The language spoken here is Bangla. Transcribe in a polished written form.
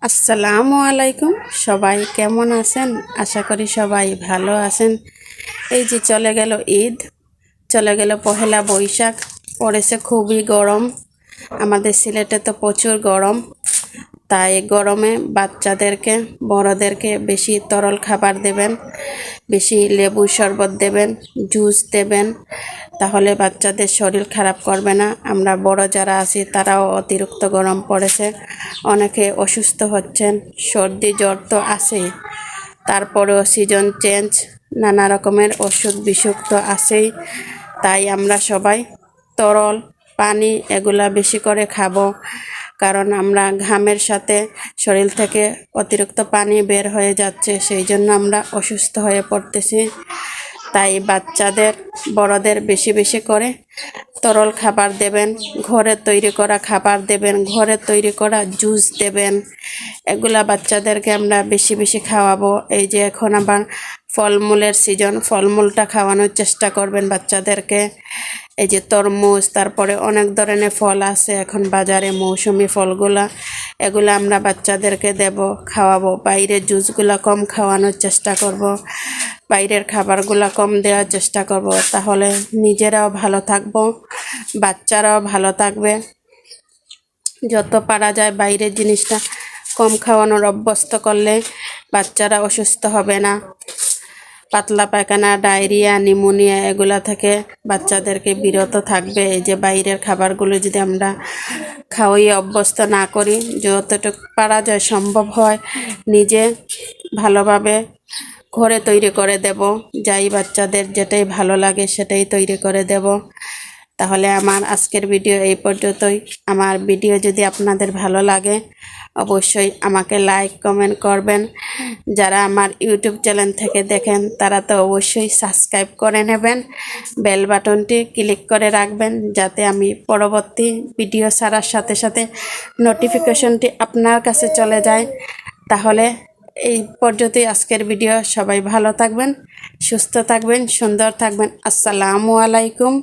আসসালামু আলাইকুম। সবাই কেমন আছেন? আশা করি সবাই ভালো আছেন। এই যে চলে গেল ঈদ, চলে গেল পহেলা বৈশাখ, পড়েছে খুবই গরম। আমাদের সিলেটে তো প্রচুর গরম, তাই গরমে বাচ্চাদেরকে বড়দেরকে বেশি তরল খাবার দেবেন, বেশি লেবু শরবত দেবেন, জুস দেবেন, তাহলে বাচ্চাদের শরীর খারাপ করবে না। আমরা বড় যারা আছি তারাও অতিরিক্ত গরম পড়েছে, অনেকে অসুস্থ হচ্ছেন, সর্দি জ্বর তো আছেই, তারপরেও সিজন চেঞ্জ, নানা রকমের অসুখ বিসুখ তো আছেই। তাই আমরা সবাই তরল পানি এগুলা বেশি করে খাবো, কারণ আমরা ঘামের সাথে শরীর থেকে অতিরিক্ত পানি বের হয়ে যাচ্ছে, সেই জন্য আমরা অসুস্থ হয়ে পড়তেছি। তাই বাচ্চাদের বড়দের বেশি বেশি করে তরল খাবার দেবেন, ঘরে তৈরি করা খাবার দেবেন, ঘরে তৈরি করা জুস দেবেন। এগুলা বাচ্চাদেরকে আমরা বেশি বেশি খাওয়াবো। এই যে এখন আবার ফলমূলের সিজন, ফলমূলটা খাওয়ানোর চেষ্টা করবেন বাচ্চাদেরকে। এই যে তরমুজ, তারপরে অনেক ধরনের ফল আছে এখন বাজারে, মৌসুমি ফলগুলা, এগুলা আমরা বাচ্চাদেরকে দেব, খাওয়াবো। বাইরের জুসগুলা কম খাওয়ানোর চেষ্টা করব, বাইরের খাবারগুলা কম দেওয়ার চেষ্টা করব, তাহলে নিজেরাও ভালো থাকবো, বাচ্চারাও ভালো থাকবে। যত পারা যায় বাইরের জিনিসটা কম খাওয়ানোর অভ্যস্ত করলে বাচ্চারা অসুস্থ হবে না। পাতলা পায়খানা, ডায়রিয়া, নিউমোনিয়া এগুলা থেকে বাচ্চাদেরকে বিরত থাকবে। এই যে বাইরের খাবারগুলো যদি আমরা খাওয়াই অভ্যস্ত না করি, যতটুকু পারা যায় সম্ভব হয় নিজে ভালোভাবে ঘরে তৈরি করে দেব, যাই বাচ্চাদের যেটাই ভালো লাগে সেটাই তৈরি করে দেব। তাহলে আমার আজকের ভিডিও এই পর্যন্তই। আমার ভিডিও যদি আপনাদের ভালো লাগে অবশ্যই আমাকে লাইক কমেন্ট করবেন। যারা আমার ইউটিউব চ্যানেল থেকে দেখেন তারা তো অবশ্যই সাবস্ক্রাইব করে নেবেন, বেল বাটনটি ক্লিক করে রাখবেন, যাতে আমি পরবর্তী ভিডিও ছাড়ার সাথে সাথে নোটিফিকেশনটি আপনার কাছে চলে যায়। তাহলে এই পর্যন্তই আজকের ভিডিও। সবাই ভালো থাকবেন, সুস্থ থাকবেন, সুন্দর থাকবেন। আসসালামু আলাইকুম।